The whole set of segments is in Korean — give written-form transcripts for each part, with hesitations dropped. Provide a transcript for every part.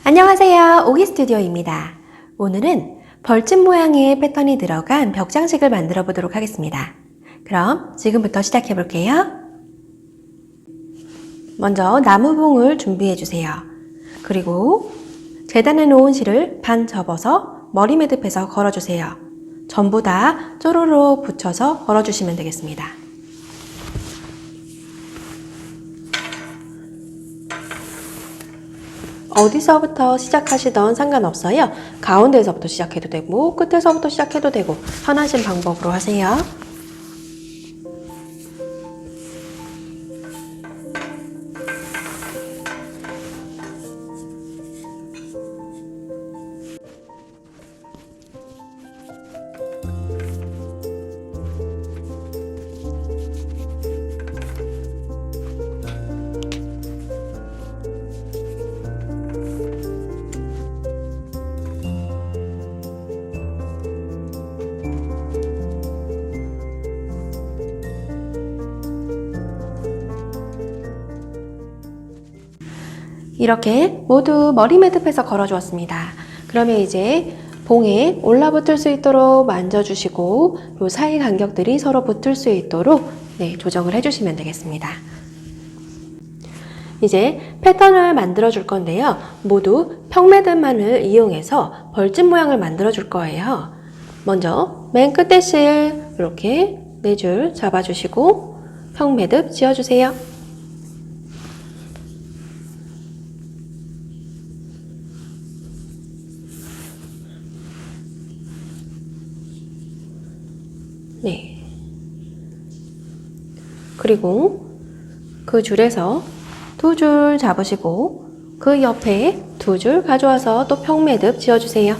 안녕하세요, 오기스튜디오입니다. 오늘은 벌집 모양의 패턴이 들어간 벽장식을 만들어 보도록 하겠습니다. 그럼 지금부터 시작해 볼게요. 먼저 나무봉을 준비해 주세요. 그리고 재단해 놓은 실을 반 접어서 머리 매듭해서 걸어주세요. 전부 다 쪼로로 붙여서 걸어주시면 되겠습니다. 어디서부터 시작하시던 상관없어요. 가운데에서부터 시작해도 되고 끝에서부터 시작해도 되고 편하신 방법으로 하세요. 이렇게 모두 머리 매듭해서 걸어 주었습니다. 그러면 이제 봉에 올라붙을 수 있도록 만져주시고 요 사이 간격들이 서로 붙을 수 있도록 조정을 해주시면 되겠습니다. 이제 패턴을 만들어 줄 건데요. 모두 평매듭만을 이용해서 벌집 모양을 만들어 줄 거예요. 먼저 맨 끝에 실 이렇게 4줄 잡아주시고 평매듭 지어주세요. 그리고 그 줄에서 2줄 잡으시고 그 옆에 2줄 가져와서 또 평매듭 지어주세요.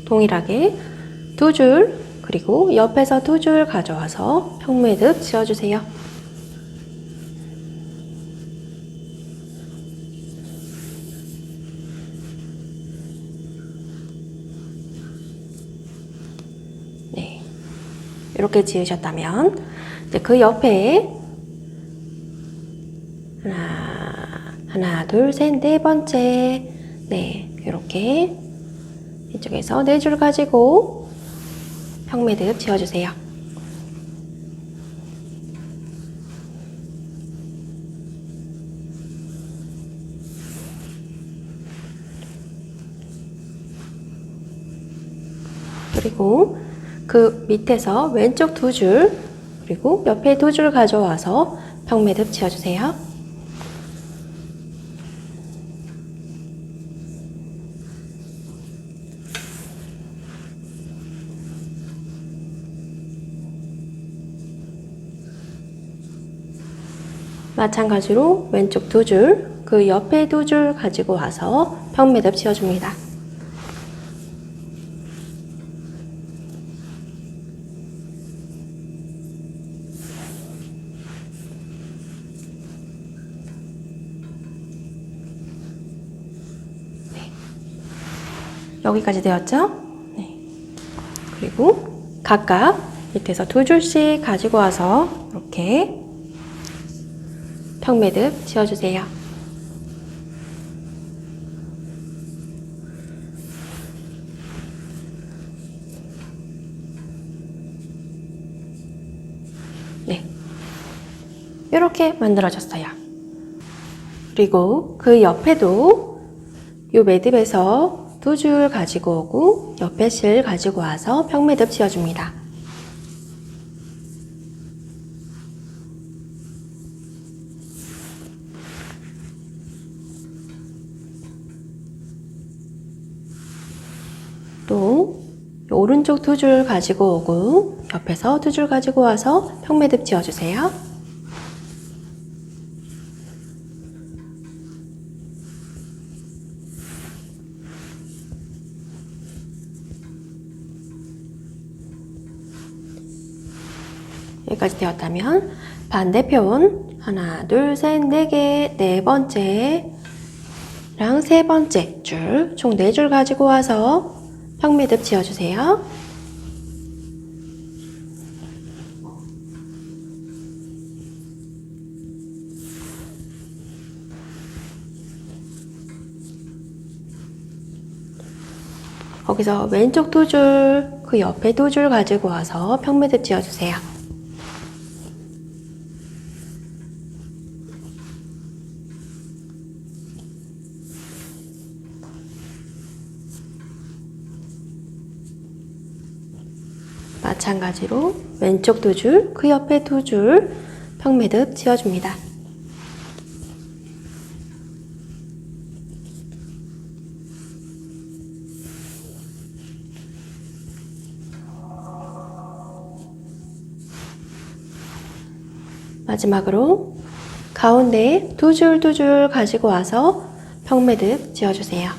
동일하게 2줄 그리고 옆에서 2줄 가져와서 평매듭 지어주세요. 이렇게 지으셨다면 이제 그 옆에 하나, 둘, 셋, 4번째 이렇게 이쪽에서 4줄 가지고 평매듭 지어주세요. 그리고 그 밑에서 왼쪽 2줄 그리고 옆에 2줄 가져와서 평매듭 지어주세요. 마찬가지로 왼쪽 2줄 그 옆에 2줄 가지고 와서 평매듭 지어줍니다. 여기까지 되었죠? 그리고 각각 밑에서 2줄씩 가지고 와서 이렇게 평매듭 지어주세요. 이렇게 만들어졌어요. 그리고 그 옆에도 이 매듭에서 2줄 가지고 오고 옆에 실 가지고 와서 평매듭 지어줍니다. 또 오른쪽 2줄 가지고 오고 옆에서 2줄 가지고 와서 평매듭 지어주세요. 여기까지 되었다면 반대편 하나, 둘, 셋, 4개, 4번째랑 3번째 줄 총 4줄 가지고 와서 평매듭 지어주세요. 거기서 왼쪽 두 줄, 그 옆에 두 줄 가지고 와서 평매듭 지어주세요. 마찬가지로 왼쪽 두 줄, 그 옆에 두 줄 평매듭 지어줍니다. 마지막으로 가운데에 두 줄 두 줄 가지고 와서 평매듭 지어주세요.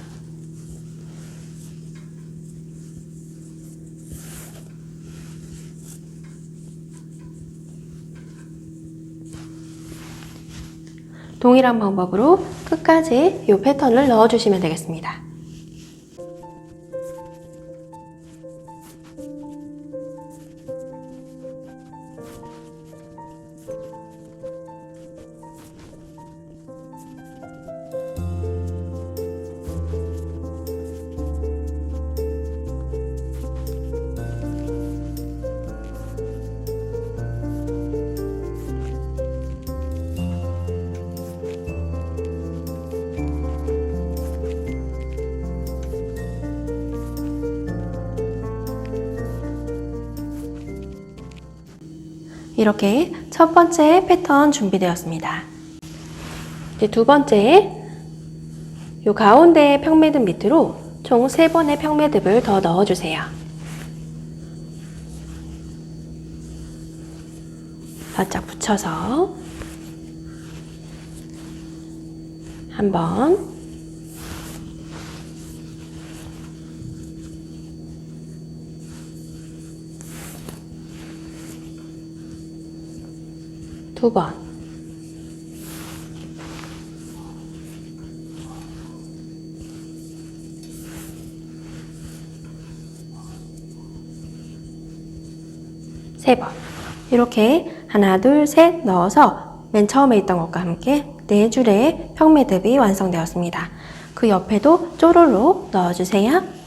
동일한 방법으로 끝까지 이 패턴을 넣어주시면 되겠습니다. 이렇게 첫 번째 패턴 준비되었습니다. 이제 두 번째, 이 가운데 평매듭 밑으로 총 3번의 평매듭을 더 넣어주세요. 바짝 붙여서 한 번, 두 번, 세 번. 이렇게 하나, 둘, 셋 넣어서 맨 처음에 있던 것과 함께 4줄의 평매듭이 완성되었습니다. 그 옆에도 쪼르륵 넣어주세요.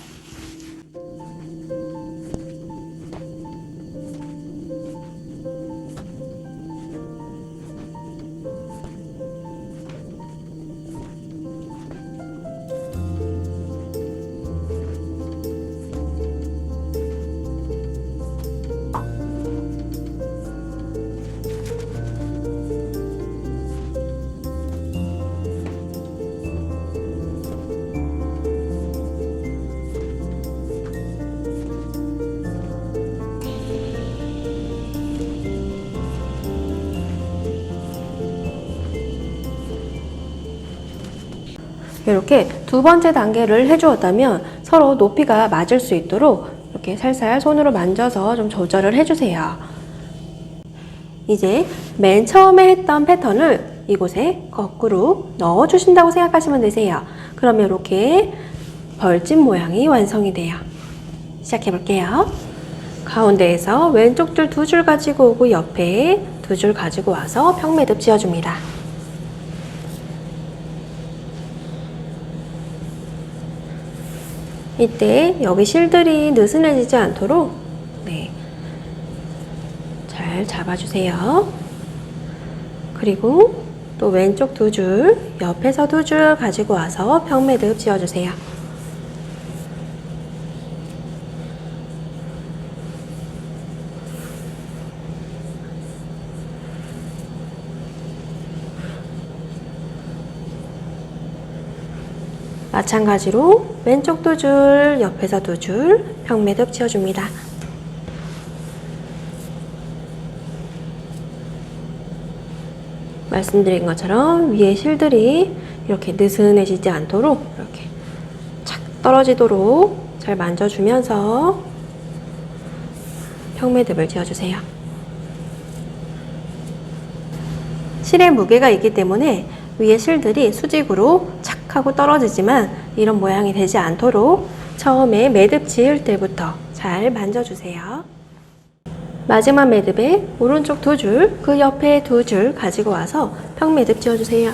이렇게 두 번째 단계를 해주었다면 서로 높이가 맞을 수 있도록 이렇게 살살 손으로 만져서 좀 조절을 해주세요. 이제 맨 처음에 했던 패턴을 이곳에 거꾸로 넣어주신다고 생각하시면 되세요. 그러면 이렇게 벌집 모양이 완성이 돼요. 시작해 볼게요. 가운데에서 왼쪽 줄 2줄 가지고 오고 옆에 2줄 가지고 와서 평매듭 지어줍니다. 이때 여기 실들이 느슨해지지 않도록 잘 잡아주세요. 그리고 또 왼쪽 2줄, 옆에서 2줄 가지고 와서 평매듭 지어주세요. 마찬가지로 왼쪽 2줄, 옆에서 2줄 평매듭 지어줍니다. 말씀드린 것처럼 위에 실들이 이렇게 느슨해지지 않도록 이렇게 착 떨어지도록 잘 만져주면서 평매듭을 지어주세요. 실의 무게가 있기 때문에 위에 실들이 수직으로 착 하고 떨어지지만 이런 모양이 되지 않도록 처음에 매듭 지을 때부터 잘 만져주세요. 마지막 매듭에 오른쪽 2줄, 그 옆에 2줄 가지고 와서 평매듭 지어주세요.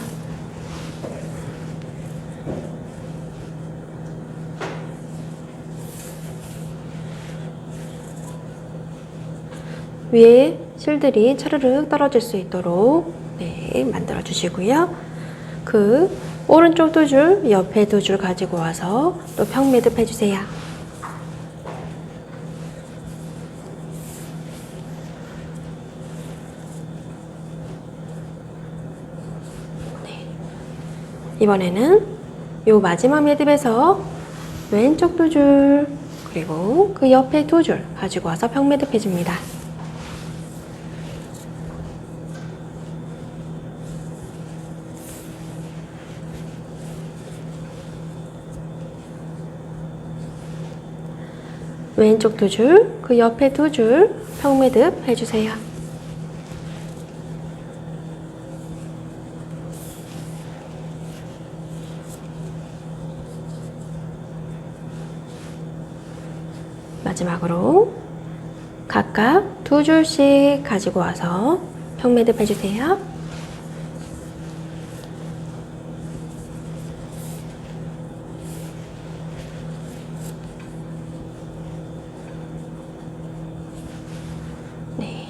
위에 실들이 차르륵 떨어질 수 있도록 만들어 주시고요. 그 오른쪽 2줄, 옆에 2줄 가지고 와서 또 평매듭 해주세요. 이번에는 요 마지막 매듭에서 왼쪽 2줄 그리고 그 옆에 2줄 가지고 와서 평매듭 해줍니다. 왼쪽 2줄, 그 옆에 2줄 평매듭 해주세요. 마지막으로 각각 2줄씩 가지고 와서 평매듭 해주세요. 네,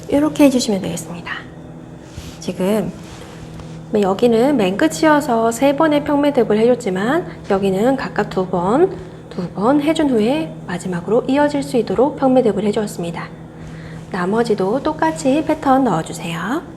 이렇게 해주시면 되겠습니다. 지금 여기는 맨 끝이어서 3번의 평매듭을 해줬지만 여기는 각각 2번 해준 후에 마지막으로 이어질 수 있도록 평매듭을 해주었습니다. 나머지도 똑같이 패턴 넣어주세요.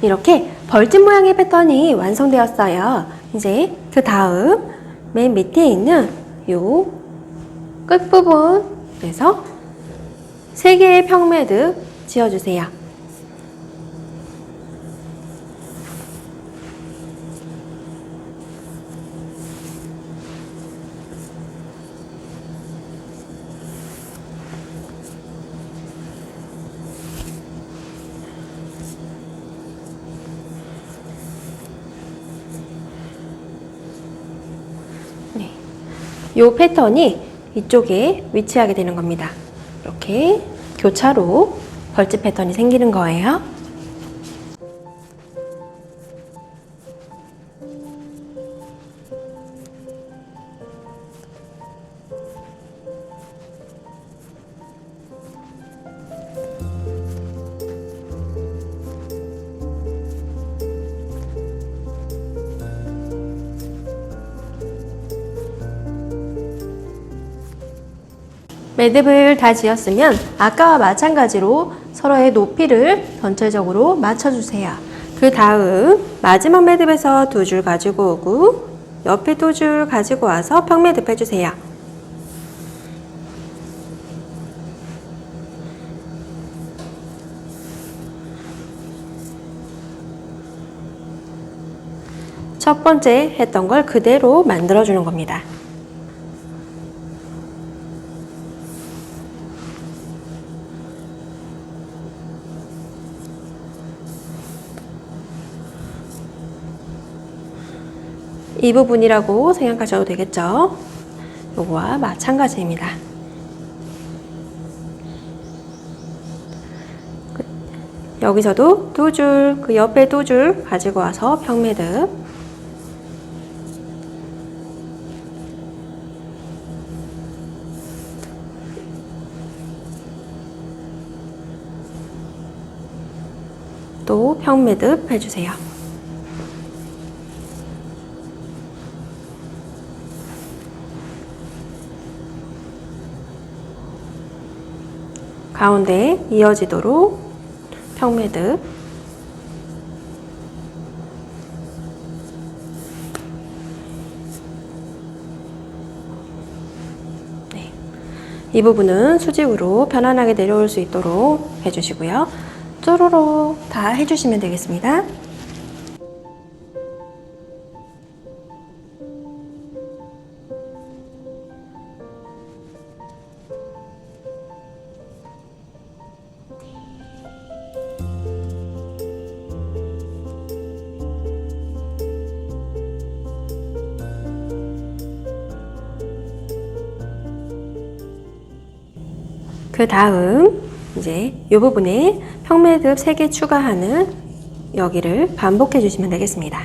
이렇게 벌집 모양의 패턴이 완성되었어요. 이제 그 다음 맨 밑에 있는 요 끝부분에서 3개의 평매듭 지어주세요. 이 패턴이 이쪽에 위치하게 되는 겁니다. 이렇게 교차로 벌집 패턴이 생기는 거예요. 매듭을 다 지었으면 아까와 마찬가지로 서로의 높이를 전체적으로 맞춰주세요. 그 다음 마지막 매듭에서 2줄 가지고 오고 옆에 2줄 가지고 와서 평매듭 해주세요. 첫 번째 했던 걸 그대로 만들어주는 겁니다. 이 부분이라고 생각하셔도 되겠죠? 요거와 마찬가지입니다. 여기서도 2줄, 그 옆에 2줄 가지고 와서 평매듭. 또 평매듭 해주세요. 가운데 이어지도록 평매듭. 네. 이 부분은 수직으로 편안하게 내려올 수 있도록 해주시고요. 쪼로로 다 해주시면 되겠습니다. 그 다음 이제 이 부분에 평매듭 3개 추가하는 여기를 반복해 주시면 되겠습니다.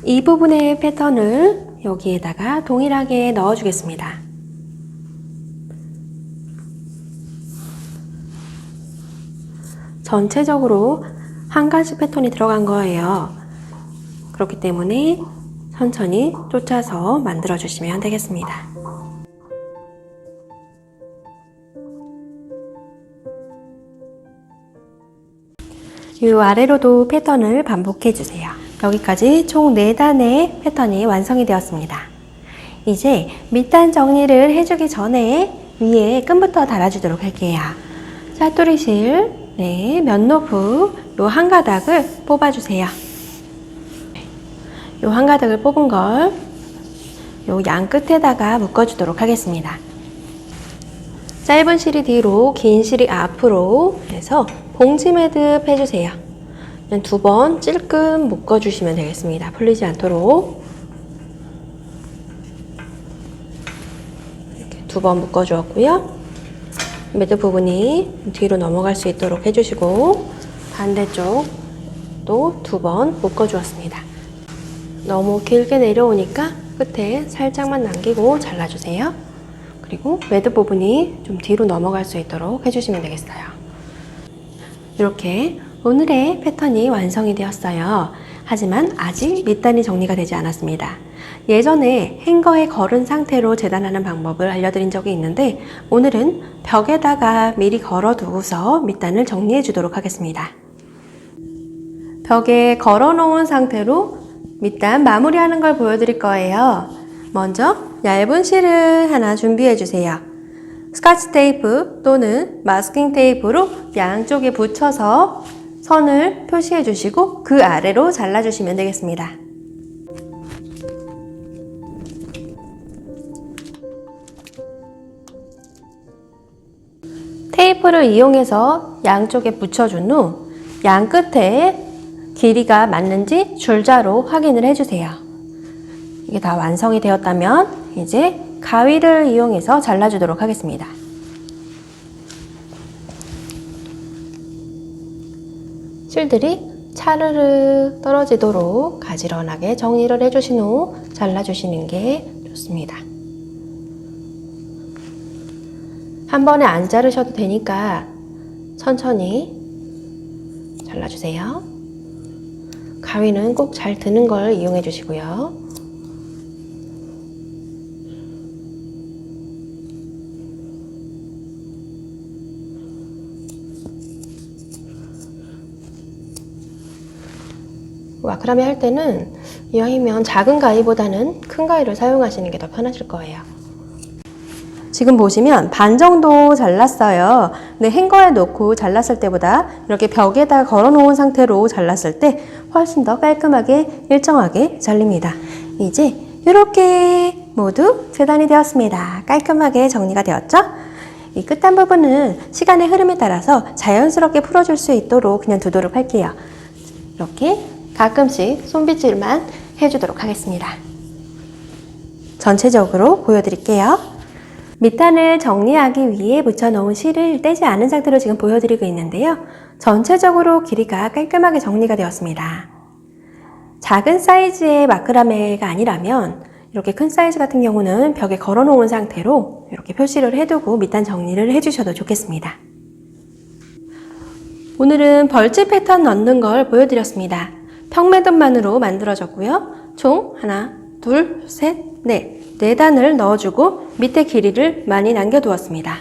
이 부분의 패턴을 여기에다가 동일하게 넣어 주겠습니다. 전체적으로 한 가지 패턴이 들어간 거예요. 그렇기 때문에 천천히 쫓아서 만들어 주시면 되겠습니다. 이 아래로도 패턴을 반복해 주세요. 여기까지 총 4단의 패턴이 완성이 되었습니다. 이제 밑단 정리를 해주기 전에 위에 끈부터 달아주도록 할게요. 짜투리실, 면노프 요 한 가닥을 뽑아주세요. 요 한 가닥을 뽑은 걸 요 양 끝에다가 묶어주도록 하겠습니다. 짧은 실이 뒤로, 긴 실이 앞으로 해서 봉지 매듭 해주세요. 2번 찔끔 묶어주시면 되겠습니다. 풀리지 않도록 이렇게 2번 묶어주었고요. 매듭 부분이 뒤로 넘어갈 수 있도록 해주시고 반대쪽도 2번 묶어주었습니다. 너무 길게 내려오니까 끝에 살짝만 남기고 잘라주세요. 그리고 매듭 부분이 좀 뒤로 넘어갈 수 있도록 해주시면 되겠어요. 이렇게 오늘의 패턴이 완성이 되었어요. 하지만 아직 밑단이 정리가 되지 않았습니다. 예전에 행거에 걸은 상태로 재단하는 방법을 알려드린 적이 있는데 오늘은 벽에다가 미리 걸어두고서 밑단을 정리해 주도록 하겠습니다. 벽에 걸어 놓은 상태로 밑단 마무리하는 걸 보여드릴 거예요. 먼저 얇은 실을 하나 준비해 주세요. 스카치 테이프 또는 마스킹 테이프로 양쪽에 붙여서 선을 표시해 주시고 그 아래로 잘라 주시면 되겠습니다. 테이프를 이용해서 양쪽에 붙여준 후 양 끝에 길이가 맞는지 줄자로 확인을 해주세요. 이게 다 완성이 되었다면 이제 가위를 이용해서 잘라주도록 하겠습니다. 실들이 차르르 떨어지도록 가지런하게 정리를 해주신 후 잘라주시는 게 좋습니다. 한 번에 안 자르셔도 되니까 천천히 잘라주세요. 가위는 꼭 잘 드는 걸 이용해 주시고요. 와크라메 할 때는 이왕이면 작은 가위보다는 큰 가위를 사용하시는 게 더 편하실 거예요. 지금 보시면 반 정도 잘랐어요. 근데 행거에 놓고 잘랐을 때보다 이렇게 벽에다 걸어 놓은 상태로 잘랐을 때 훨씬 더 깔끔하게 일정하게 잘립니다. 이제 이렇게 모두 재단이 되었습니다. 깔끔하게 정리가 되었죠? 이 끝단 부분은 시간의 흐름에 따라서 자연스럽게 풀어줄 수 있도록 그냥 두도록 할게요. 이렇게 가끔씩 손빗질만 해주도록 하겠습니다. 전체적으로 보여드릴게요. 밑단을 정리하기 위해 붙여놓은 실을 떼지 않은 상태로 지금 보여드리고 있는데요. 전체적으로 길이가 깔끔하게 정리가 되었습니다. 작은 사이즈의 마크라메가 아니라면 이렇게 큰 사이즈 같은 경우는 벽에 걸어 놓은 상태로 이렇게 표시를 해두고 밑단 정리를 해주셔도 좋겠습니다. 오늘은 벌집 패턴 넣는 걸 보여드렸습니다. 평매듭만으로 만들어졌고요. 총 하나, 둘, 셋, 넷. 4단을 넣어주고 밑에 길이를 많이 남겨두었습니다.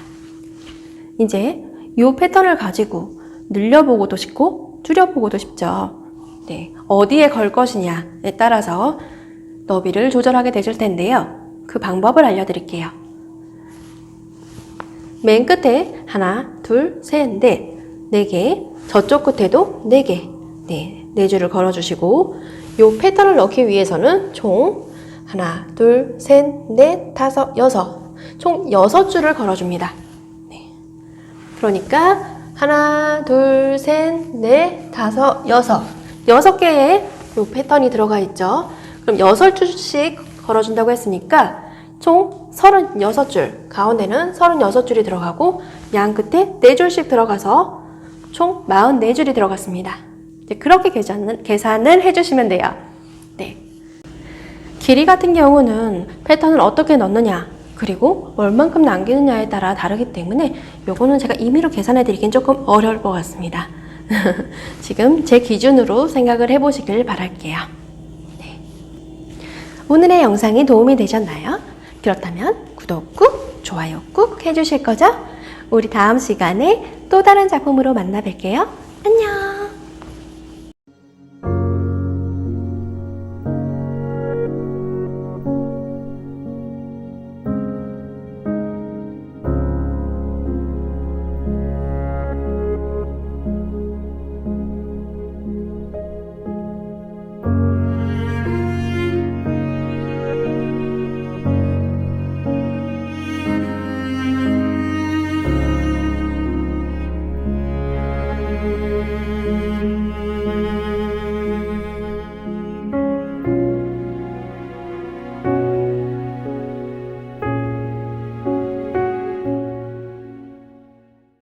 이제 이 패턴을 가지고 늘려보고도 싶고 줄여보고도 싶죠. 어디에 걸 것이냐에 따라서 너비를 조절하게 되실 텐데요. 그 방법을 알려드릴게요. 맨 끝에 하나, 둘, 셋, 넷 4개, 저쪽 끝에도 4개, 4줄을 걸어주시고 이 패턴을 넣기 위해서는 총 하나, 둘, 셋, 넷, 다섯, 여섯. 총 6줄을 걸어줍니다. 그러니까 하나, 둘, 셋, 넷, 다섯, 여섯. 6개의 이 패턴이 들어가 있죠. 그럼 6줄씩 걸어준다고 했으니까 총 36줄, 가운데는 36줄이 들어가고 양 끝에 4줄씩 들어가서 총 44줄이 들어갔습니다. 그렇게 계산을 해주시면 돼요. 네. 길이 같은 경우는 패턴을 어떻게 넣느냐 그리고 얼만큼 남기느냐에 따라 다르기 때문에 요거는 제가 임의로 계산해 드리긴 조금 어려울 것 같습니다. 지금 제 기준으로 생각을 해보시길 바랄게요. 네. 오늘의 영상이 도움이 되셨나요? 그렇다면 구독 꾹, 좋아요 꾹 해주실 거죠? 우리 다음 시간에 또 다른 작품으로 만나 뵐게요. 안녕!